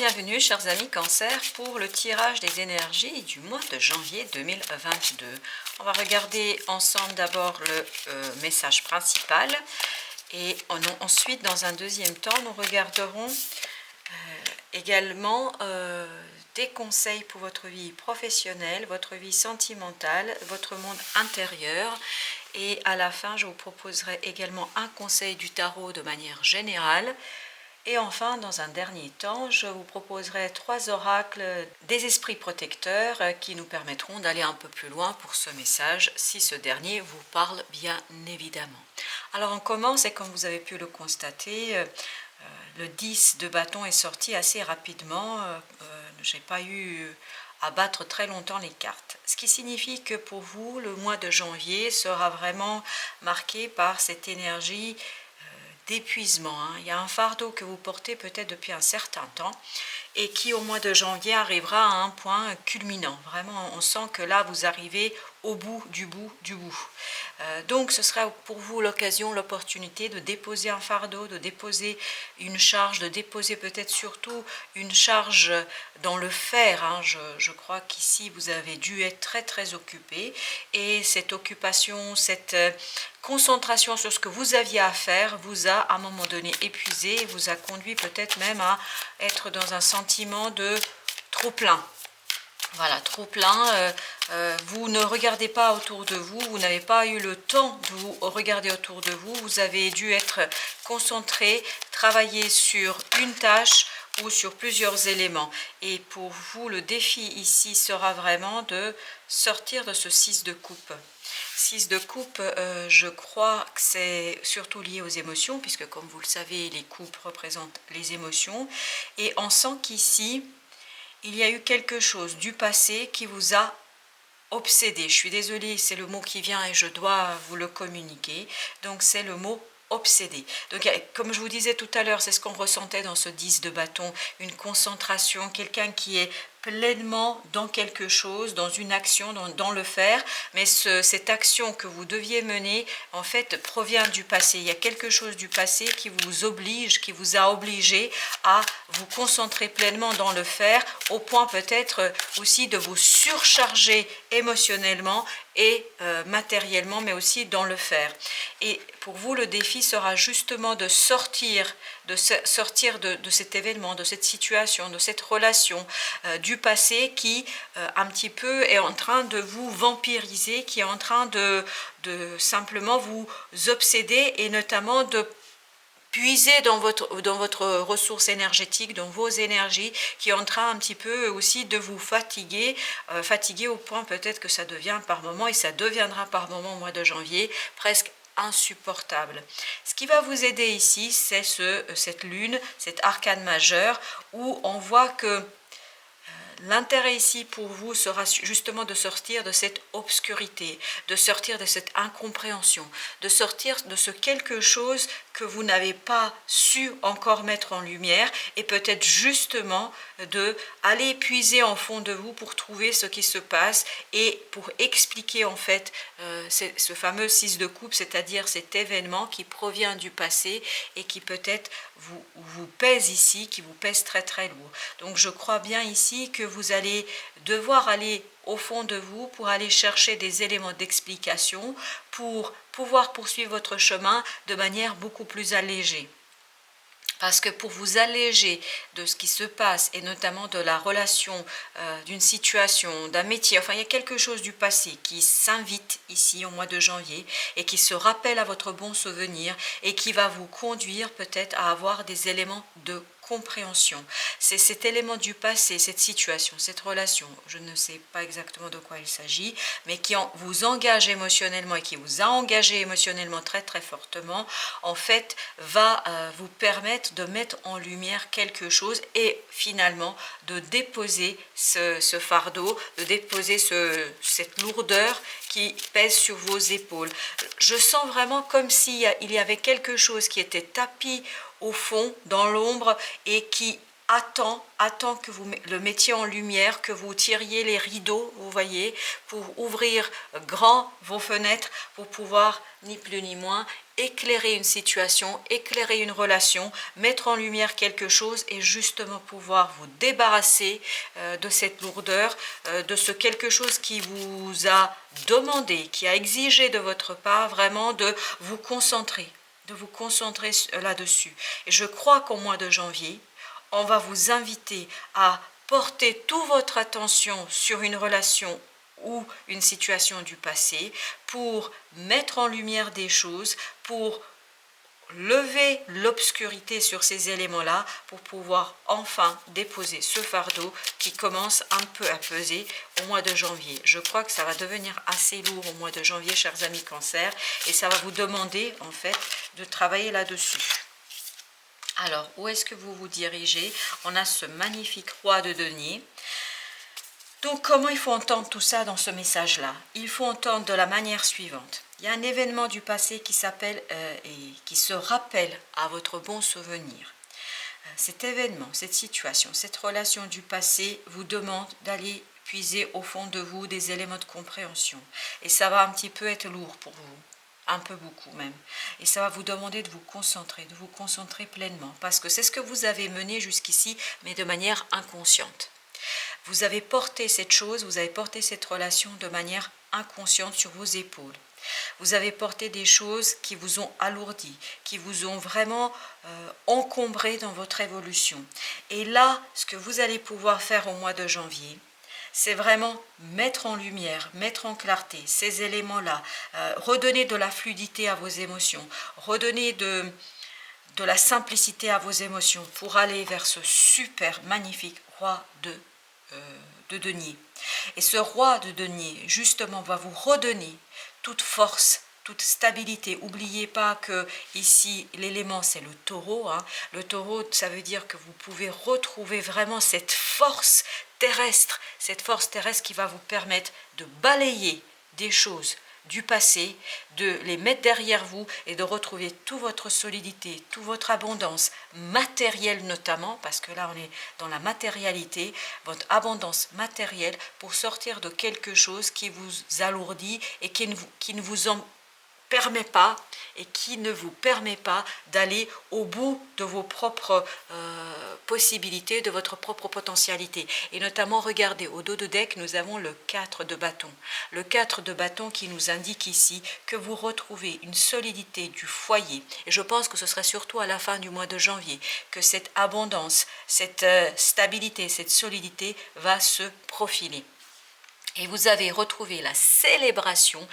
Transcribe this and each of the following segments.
bienvenue chers amis Cancer pour le tirage des énergies du mois de janvier 2022. On va regarder ensemble d'abord le message principal et ensuite dans un deuxième temps nous regarderons également des conseils pour votre vie professionnelle, votre vie sentimentale, votre monde intérieur. Et à la fin, je vous proposerai également un conseil du tarot de manière générale. Et enfin, dans un dernier temps, je vous proposerai 3 oracles des esprits protecteurs qui nous permettront d'aller un peu plus loin pour ce message, si ce dernier vous parle bien évidemment. Alors on commence et comme vous avez pu le constater, le 10 de bâton est sorti assez rapidement. Je n'ai pas eu à battre très longtemps les cartes. Ce qui signifie que pour vous, le mois de janvier sera vraiment marqué par cette énergie d'épuisement. Il y a un fardeau que vous portez peut-être depuis un certain temps et qui au mois de janvier arrivera à un point culminant. Vraiment, on sent que là, vous arrivez au bout du bout du bout. Donc, ce sera pour vous l'occasion, l'opportunité de déposer un fardeau, de déposer une charge, de déposer peut-être surtout une charge dans le faire. Je crois qu'ici, vous avez dû être très, très occupé. Et cette occupation, cette concentration sur ce que vous aviez à faire vous a à un moment donné épuisé et vous a conduit peut-être même à être dans un sentiment de trop plein. Voilà, trop plein, vous ne regardez pas autour de vous, vous n'avez pas eu le temps de vous regarder autour de vous, vous avez dû être concentré, travailler sur une tâche ou sur plusieurs éléments. Et pour vous, le défi ici sera vraiment de sortir de ce 6 de coupe. 6 de coupe, je crois que c'est surtout lié aux émotions, puisque comme vous le savez, les coupes représentent les émotions. Et on sent qu'ici, il y a eu quelque chose du passé qui vous a obsédé. Je suis désolée, c'est le mot qui vient et je dois vous le communiquer. Donc c'est le mot obsédé. Donc comme je vous disais tout à l'heure, c'est ce qu'on ressentait dans ce 10 de bâton, une concentration, quelqu'un qui est pleinement dans quelque chose, dans une action, dans le faire, mais cette action que vous deviez mener, en fait, provient du passé. Il y a quelque chose du passé qui vous oblige, qui vous a obligé à vous concentrer pleinement dans le faire, au point peut-être aussi de vous surcharger émotionnellement et matériellement, mais aussi dans le faire. Et pour vous, le défi sera justement de sortir de cet événement, de cette situation, de cette relation du passé qui un petit peu est en train de vous vampiriser, qui est en train de simplement vous obséder et notamment de puiser dans votre ressource énergétique, dans vos énergies, qui est en train un petit peu aussi de vous fatiguer, fatiguer au point peut-être que ça devient par moment, et ça deviendra par moment au mois de janvier, presque insupportable. Ce qui va vous aider ici, c'est cette lune, cet arcane majeur, où on voit que l'intérêt ici pour vous sera justement de sortir de cette obscurité, de sortir de cette incompréhension, de sortir de ce quelque chose que vous n'avez pas su encore mettre en lumière et peut-être justement de aller puiser en fond de vous pour trouver ce qui se passe et pour expliquer en fait ce fameux 6 de coupe, c'est-à-dire cet événement qui provient du passé et qui peut-être vous pèse ici, qui vous pèse très très lourd. Donc je crois bien ici que vous allez devoir aller au fond de vous pour aller chercher des éléments d'explication pour pouvoir poursuivre votre chemin de manière beaucoup plus allégée. Parce que pour vous alléger de ce qui se passe, et notamment de la relation, d'une situation, d'un métier, enfin il y a quelque chose du passé qui s'invite ici au mois de janvier et qui se rappelle à votre bon souvenir et qui va vous conduire peut-être à avoir des éléments de compréhension. C'est cet élément du passé, cette situation, cette relation, je ne sais pas exactement de quoi il s'agit, mais qui vous engage émotionnellement et qui vous a engagé émotionnellement très très fortement, en fait, va vous permettre de mettre en lumière quelque chose et finalement de déposer ce fardeau, de déposer cette lourdeur qui pèse sur vos épaules. Je sens vraiment comme s'il y avait quelque chose qui était tapis au fond, dans l'ombre, et qui attend que vous le mettiez en lumière, que vous tiriez les rideaux, vous voyez, pour ouvrir grand vos fenêtres, pour pouvoir, ni plus ni moins, éclairer une situation, éclairer une relation, mettre en lumière quelque chose et justement pouvoir vous débarrasser de cette lourdeur, de ce quelque chose qui vous a demandé, qui a exigé de votre part vraiment de vous concentrer là-dessus. Et je crois qu'au mois de janvier, on va vous inviter à porter toute votre attention sur une relation ou une situation du passé pour mettre en lumière des choses, pour lever l'obscurité sur ces éléments-là pour pouvoir enfin déposer ce fardeau qui commence un peu à peser au mois de janvier. Je crois que ça va devenir assez lourd au mois de janvier, chers amis Cancer, et ça va vous demander en fait de travailler là-dessus. Alors, où est-ce que vous vous dirigez? On a ce magnifique roi de denier. Donc, comment il faut entendre tout ça dans ce message-là? Il faut entendre de la manière suivante. Il y a un événement du passé qui s'appelle et qui se rappelle à votre bon souvenir. Cet événement, cette situation, cette relation du passé vous demande d'aller puiser au fond de vous des éléments de compréhension. Et ça va un petit peu être lourd pour vous. Un peu beaucoup même. Et ça va vous demander de vous concentrer pleinement. Parce que c'est ce que vous avez mené jusqu'ici, mais de manière inconsciente. Vous avez porté cette chose, vous avez porté cette relation de manière inconsciente sur vos épaules. Vous avez porté des choses qui vous ont alourdi, qui vous ont vraiment encombré dans votre évolution. Et là, ce que vous allez pouvoir faire au mois de janvier, c'est vraiment mettre en lumière, mettre en clarté ces éléments-là, redonner de la fluidité à vos émotions, redonner de la simplicité à vos émotions pour aller vers ce super magnifique roi de denier. Et ce roi de denier, justement, va vous redonner toute force, toute stabilité. N'oubliez pas que ici, l'élément, c'est le taureau. Le taureau, ça veut dire que vous pouvez retrouver vraiment cette force terrestre qui va vous permettre de balayer des choses du passé, de les mettre derrière vous et de retrouver toute votre solidité, toute votre abondance matérielle notamment, parce que là on est dans la matérialité, votre abondance matérielle pour sortir de quelque chose qui vous alourdit et qui ne vous en permet pas et qui ne vous permet pas d'aller au bout de vos propres possibilités, de votre propre potentialité. Et notamment, regardez, au dos de deck, nous avons le 4 de bâton. Le 4 de bâton qui nous indique ici que vous retrouvez une solidité du foyer. Et je pense que ce serait surtout à la fin du mois de janvier que cette abondance, cette stabilité, cette solidité va se profiler. Et vous avez retrouvé la célébration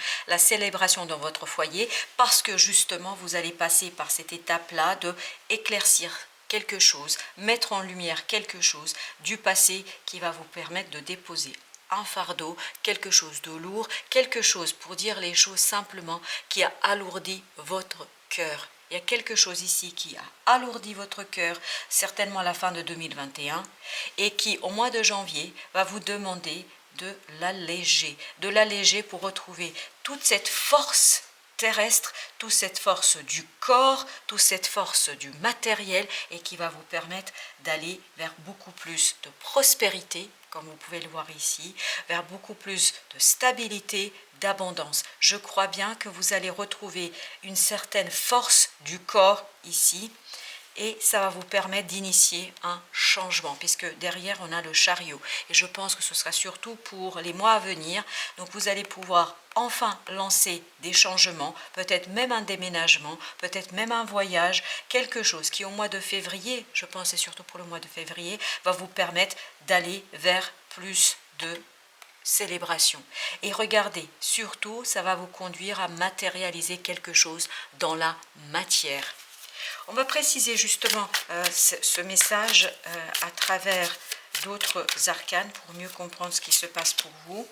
dans votre foyer parce que justement vous allez passer par cette étape-là de éclaircir quelque chose, mettre en lumière quelque chose du passé qui va vous permettre de déposer un fardeau, quelque chose de lourd, quelque chose, pour dire les choses simplement, qui a alourdi votre cœur. Il y a quelque chose ici qui a alourdi votre cœur, certainement à la fin de 2021, et qui, au mois de janvier, va vous demander de l'alléger pour retrouver toute cette force terrestre, toute cette force du corps, toute cette force du matériel et qui va vous permettre d'aller vers beaucoup plus de prospérité, comme vous pouvez le voir ici, vers beaucoup plus de stabilité, d'abondance. Je crois bien que vous allez retrouver une certaine force du corps ici, et ça va vous permettre d'initier un changement, puisque derrière on a le chariot. Et je pense que ce sera surtout pour les mois à venir. Donc vous allez pouvoir enfin lancer des changements, peut-être même un déménagement, peut-être même un voyage, quelque chose qui au mois de février, je pense c'est surtout pour le mois de février, va vous permettre d'aller vers plus de célébration. Et regardez, surtout, ça va vous conduire à matérialiser quelque chose dans la matière. On va préciser justement ce message à travers d'autres arcanes pour mieux comprendre ce qui se passe pour vous.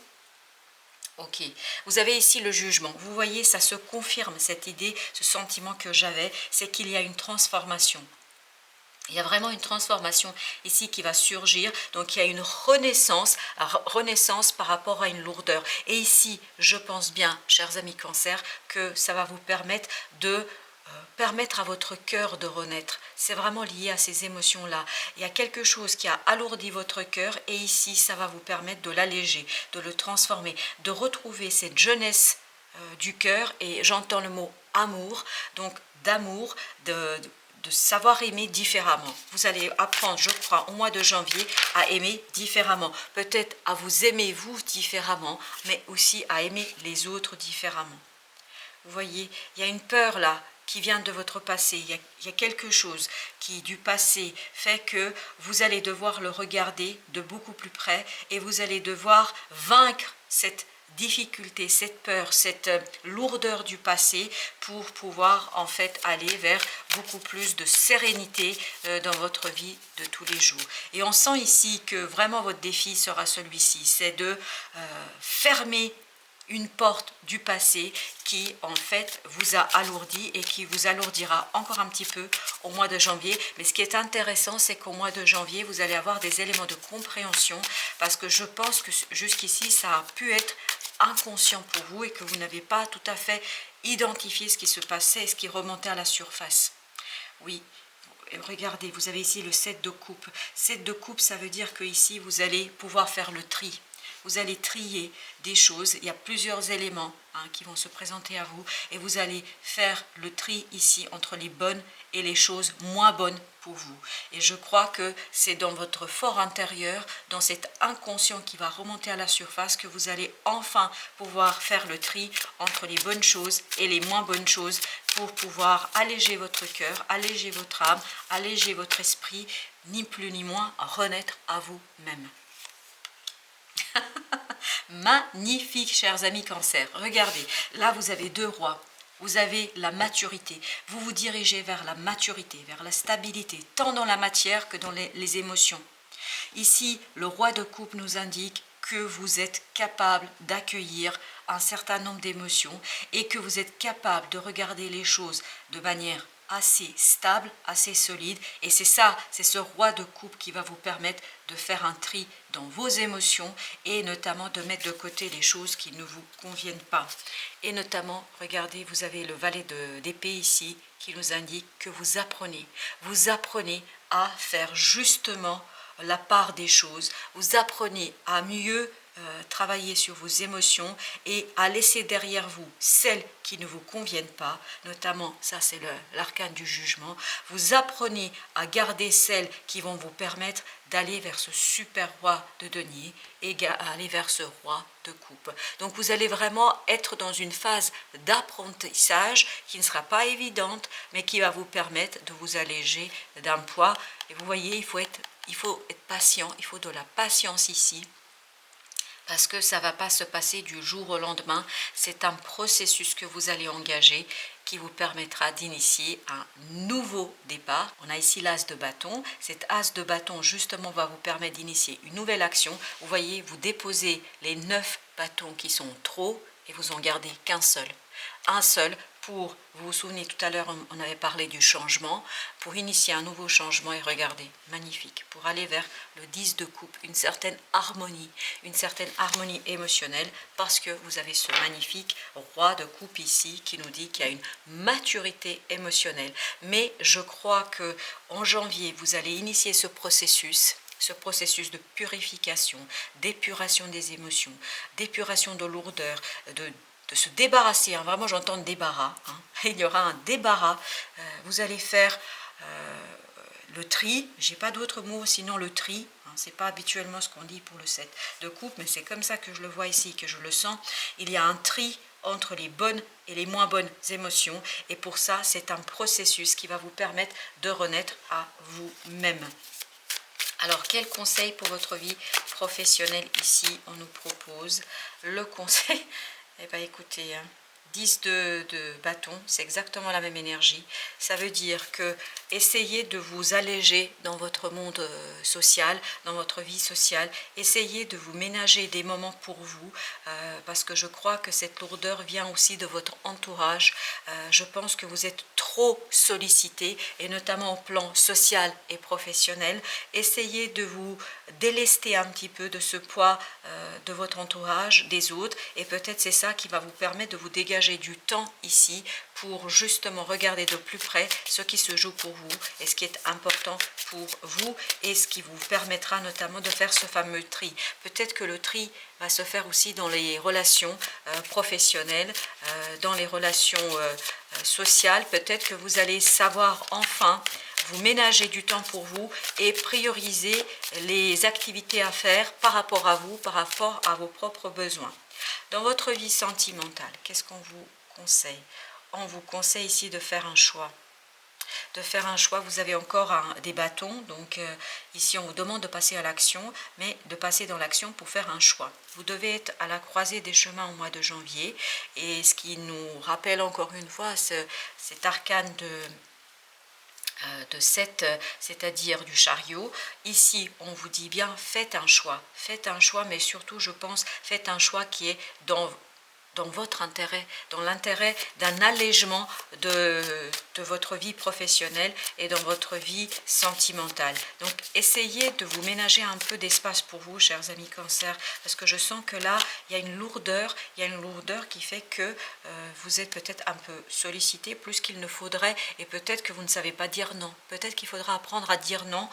Ok, vous avez ici le jugement. Vous voyez, ça se confirme, cette idée, ce sentiment que j'avais, c'est qu'il y a une transformation. Il y a vraiment une transformation ici qui va surgir, donc il y a une renaissance par rapport à une lourdeur. Et ici, je pense bien, chers amis Cancer, que ça va vous permettre de permettre à votre cœur de renaître. C'est vraiment lié à ces émotions-là. Il y a quelque chose qui a alourdi votre cœur et ici, ça va vous permettre de l'alléger, de le transformer, de retrouver cette jeunesse du cœur, et j'entends le mot amour, donc d'amour, de savoir aimer différemment. Vous allez apprendre, je crois, au mois de janvier à aimer différemment. Peut-être à vous aimer vous différemment, mais aussi à aimer les autres différemment. Vous voyez, il y a une peur là qui vient de votre passé. Il y a quelque chose qui, du passé, fait que vous allez devoir le regarder de beaucoup plus près et vous allez devoir vaincre cette difficulté, cette peur, cette lourdeur du passé pour pouvoir en fait aller vers beaucoup plus de sérénité dans votre vie de tous les jours. Et on sent ici que vraiment votre défi sera celui-ci, c'est de fermer une porte du passé qui en fait vous a alourdi et qui vous alourdira encore un petit peu au mois de janvier. Mais ce qui est intéressant, c'est qu'au mois de janvier, vous allez avoir des éléments de compréhension parce que je pense que jusqu'ici, ça a pu être inconscient pour vous et que vous n'avez pas tout à fait identifié ce qui se passait et ce qui remontait à la surface. Oui. Regardez, vous avez ici le 7 de coupe. 7 de coupe, ça veut dire que ici vous allez pouvoir faire le tri. Vous allez trier des choses, il y a plusieurs éléments qui vont se présenter à vous et vous allez faire le tri ici entre les bonnes et les choses moins bonnes pour vous. Et je crois que c'est dans votre fort intérieur, dans cet inconscient qui va remonter à la surface, que vous allez enfin pouvoir faire le tri entre les bonnes choses et les moins bonnes choses pour pouvoir alléger votre cœur, alléger votre âme, alléger votre esprit, ni plus ni moins renaître à vous-même. Magnifique, chers amis Cancer. Regardez, là vous avez 2 rois. Vous avez la maturité. Vous vous dirigez vers la maturité, vers la stabilité, tant dans la matière que dans les émotions. Ici, le roi de coupe nous indique que vous êtes capable d'accueillir un certain nombre d'émotions et que vous êtes capable de regarder les choses de manière assez stable, assez solide. Et c'est ça, c'est ce roi de coupe qui va vous permettre de faire un tri dans vos émotions et notamment de mettre de côté les choses qui ne vous conviennent pas. Et notamment, regardez, vous avez le valet d'épée ici qui nous indique que vous apprenez à faire justement la part des choses, vous apprenez à mieux travailler sur vos émotions et à laisser derrière vous celles qui ne vous conviennent pas, notamment, ça c'est l'arcane du jugement. Vous apprenez à garder celles qui vont vous permettre d'aller vers ce super roi de denier et aller vers ce roi de coupe. Donc vous allez vraiment être dans une phase d'apprentissage qui ne sera pas évidente, mais qui va vous permettre de vous alléger d'un poids. Et vous voyez, il faut être patient, il faut de la patience ici. Parce que ça ne va pas se passer du jour au lendemain. C'est un processus que vous allez engager qui vous permettra d'initier un nouveau départ. On a ici l'as de bâton. Cet as de bâton, justement, va vous permettre d'initier une nouvelle action. Vous voyez, vous déposez les 9 bâtons qui sont trop et vous en gardez qu'un seul. Un seul pour, vous vous souvenez tout à l'heure, on avait parlé du changement, pour initier un nouveau changement et regardez, magnifique, pour aller vers le 10 de coupe, une certaine harmonie émotionnelle, parce que vous avez ce magnifique roi de coupe ici qui nous dit qu'il y a une maturité émotionnelle. Mais je crois que en janvier, vous allez initier ce processus de purification, d'épuration des émotions, d'épuration de lourdeur, de se débarrasser, vraiment j'entends débarras, il y aura un débarras, vous allez faire le tri, j'ai pas d'autre mot sinon le tri, c'est pas habituellement ce qu'on dit pour le 7 de coupe, mais c'est comme ça que je le vois ici, que je le sens, il y a un tri entre les bonnes et les moins bonnes émotions, et pour ça c'est un processus qui va vous permettre de renaître à vous-même. Alors, quel conseil pour votre vie professionnelle ici on nous propose? Le conseil, eh bien écoutez, 10 de bâton, c'est exactement la même énergie. Ça veut dire que essayez de vous alléger dans votre monde social, dans votre vie sociale. Essayez de vous ménager des moments pour vous, parce que je crois que cette lourdeur vient aussi de votre entourage. Je pense que vous êtes trop sollicité, et notamment au plan social et professionnel. Essayez de vous délester un petit peu de ce poids de votre entourage, des autres, et peut-être c'est ça qui va vous permettre de vous dégager du temps ici pour justement regarder de plus près ce qui se joue pour vous et ce qui est important pour vous et ce qui vous permettra notamment de faire ce fameux tri. Peut-être que le tri va se faire aussi dans les relations professionnelles, dans les relations sociales. Peut-être que vous allez savoir enfin vous ménager du temps pour vous et prioriser les activités à faire par rapport à vous, par rapport à vos propres besoins. Dans votre vie sentimentale, qu'est-ce qu'on vous conseille? On vous conseille ici de faire un choix. De faire un choix, vous avez encore des bâtons, donc ici on vous demande de passer à l'action, mais de passer dans l'action pour faire un choix. Vous devez être à la croisée des chemins au mois de janvier, et ce qui nous rappelle encore une fois cet arcane de 7, c'est-à-dire du chariot. Ici, on vous dit bien, faites un choix, mais surtout, je pense, faites un choix qui est dans votre intérêt, dans l'intérêt d'un allègement de votre vie professionnelle et dans votre vie sentimentale. Donc, essayez de vous ménager un peu d'espace pour vous, chers amis Cancer, parce que je sens que là, il y a une lourdeur qui fait que vous êtes peut-être un peu sollicité plus qu'il ne faudrait et peut-être que vous ne savez pas dire non. Peut-être qu'il faudra apprendre à dire non,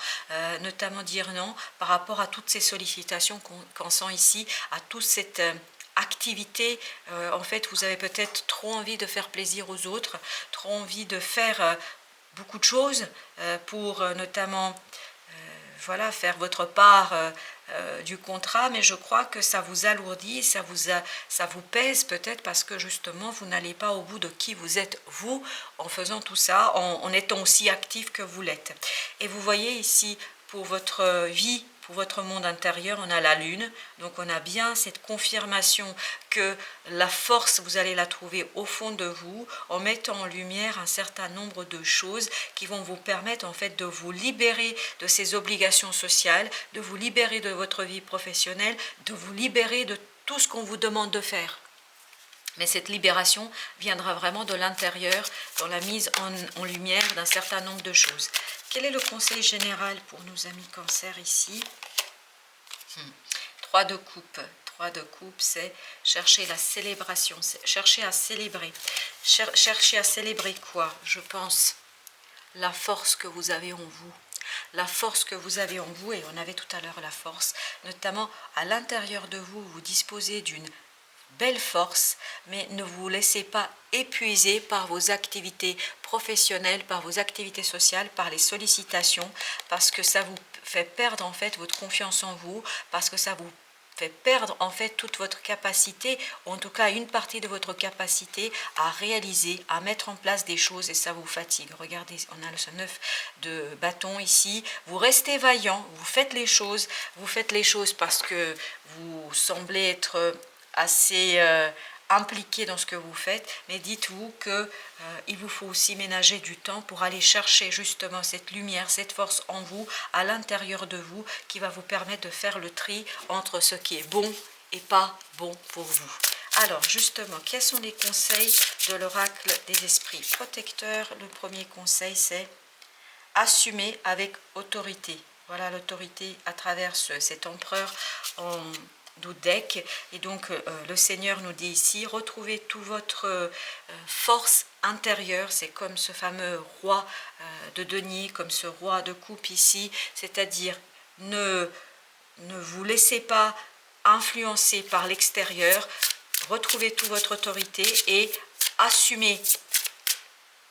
notamment dire non par rapport à toutes ces sollicitations qu'on sent ici, à toute cette activité, en fait vous avez peut-être trop envie de faire plaisir aux autres, trop envie de faire beaucoup de choses pour notamment voilà, faire votre part du contrat, mais je crois que ça vous alourdit, ça vous pèse peut-être parce que justement vous n'allez pas au bout de qui vous êtes vous en faisant tout ça, en étant aussi actif que vous l'êtes. Et vous voyez ici pour votre vie, pour votre monde intérieur, on a la lune, donc on a bien cette confirmation que la force, vous allez la trouver au fond de vous, en mettant en lumière un certain nombre de choses qui vont vous permettre en fait de vous libérer de ces obligations sociales, de vous libérer de votre vie professionnelle, de vous libérer de tout ce qu'on vous demande de faire. Mais cette libération viendra vraiment de l'intérieur, dans la mise en lumière d'un certain nombre de choses. Quel est le conseil général pour nos amis Cancer ici? 3 de coupe. 3 de coupe, c'est chercher la célébration, chercher à célébrer. Chercher à célébrer quoi? Je pense la force que vous avez en vous. La force que vous avez en vous, et on avait tout à l'heure la force, notamment à l'intérieur de vous, vous disposez d'une belle force, mais ne vous laissez pas épuiser par vos activités professionnelles, par vos activités sociales, par les sollicitations, parce que ça vous fait perdre en fait votre confiance en vous, parce que ça vous fait perdre en fait toute votre capacité, ou en tout cas une partie de votre capacité à réaliser, à mettre en place des choses, et ça vous fatigue. Regardez, on a ce 9 de bâton ici, vous restez vaillant, vous faites les choses parce que vous semblez être assez impliqué dans ce que vous faites, mais dites-vous que il vous faut aussi ménager du temps pour aller chercher justement cette lumière, cette force en vous, à l'intérieur de vous, qui va vous permettre de faire le tri entre ce qui est bon et pas bon pour vous. Alors justement, quels sont les conseils de l'oracle des esprits protecteurs? Le premier conseil, c'est assumer avec autorité. Voilà l'autorité à travers cet empereur en deck. Et donc le Seigneur nous dit ici, retrouvez toute votre force intérieure. C'est comme ce fameux roi de denier, comme ce roi de coupe ici, c'est-à-dire ne vous laissez pas influencer par l'extérieur, retrouvez toute votre autorité et assumez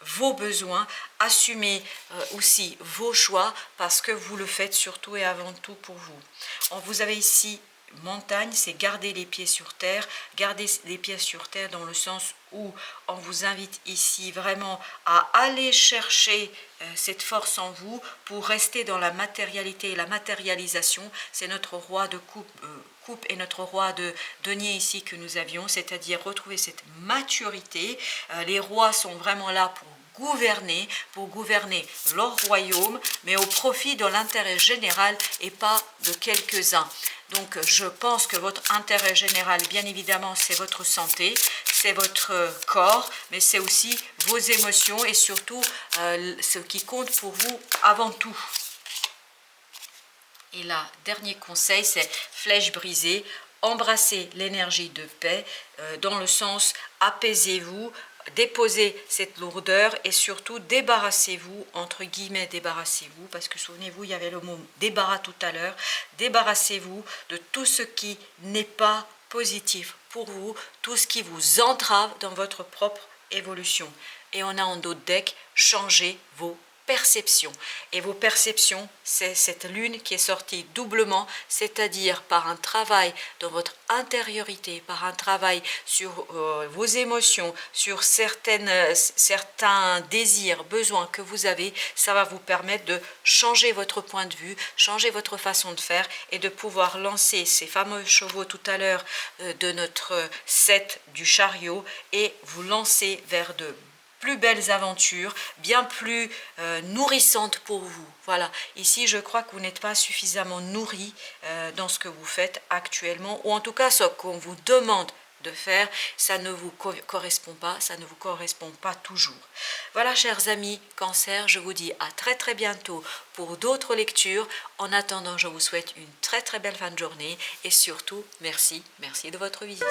vos besoins, assumez aussi vos choix, parce que vous le faites surtout et avant tout pour vous. Vous avez ici montagne, c'est garder les pieds sur terre, garder les pieds sur terre dans le sens où on vous invite ici vraiment à aller chercher cette force en vous pour rester dans la matérialité et la matérialisation. C'est notre roi de coupe et notre roi de denier ici que nous avions, c'est-à-dire retrouver cette maturité. Les rois sont vraiment là pour gouverner leur royaume, mais au profit de l'intérêt général et pas de quelques-uns. Donc je pense que votre intérêt général, bien évidemment, c'est votre santé, c'est votre corps, mais c'est aussi vos émotions et surtout ce qui compte pour vous avant tout. Et là, dernier conseil, c'est flèche brisée, embrassez l'énergie de paix, dans le sens apaisez-vous, déposer cette lourdeur et surtout débarrassez-vous, entre guillemets débarrassez-vous, parce que souvenez-vous, il y avait le mot débarras tout à l'heure, débarrassez-vous de tout ce qui n'est pas positif pour vous, tout ce qui vous entrave dans votre propre évolution. Et on a en dos de deck, changez vos perceptions. Et vos perceptions, c'est cette lune qui est sortie doublement, c'est-à-dire par un travail dans votre intériorité, par un travail sur vos émotions, sur certains désirs, besoins que vous avez. Ça va vous permettre de changer votre point de vue, changer votre façon de faire et de pouvoir lancer ces fameux chevaux tout à l'heure de notre set du chariot et vous lancer vers de plus belles aventures, bien plus nourrissantes pour vous. Voilà, ici je crois que vous n'êtes pas suffisamment nourri dans ce que vous faites actuellement, ou en tout cas ce qu'on vous demande de faire, ça ne vous correspond pas, ça ne vous correspond pas toujours. Voilà, chers amis Cancer, je vous dis à très très bientôt pour d'autres lectures. En attendant, je vous souhaite une très très belle fin de journée et surtout, merci de votre visite.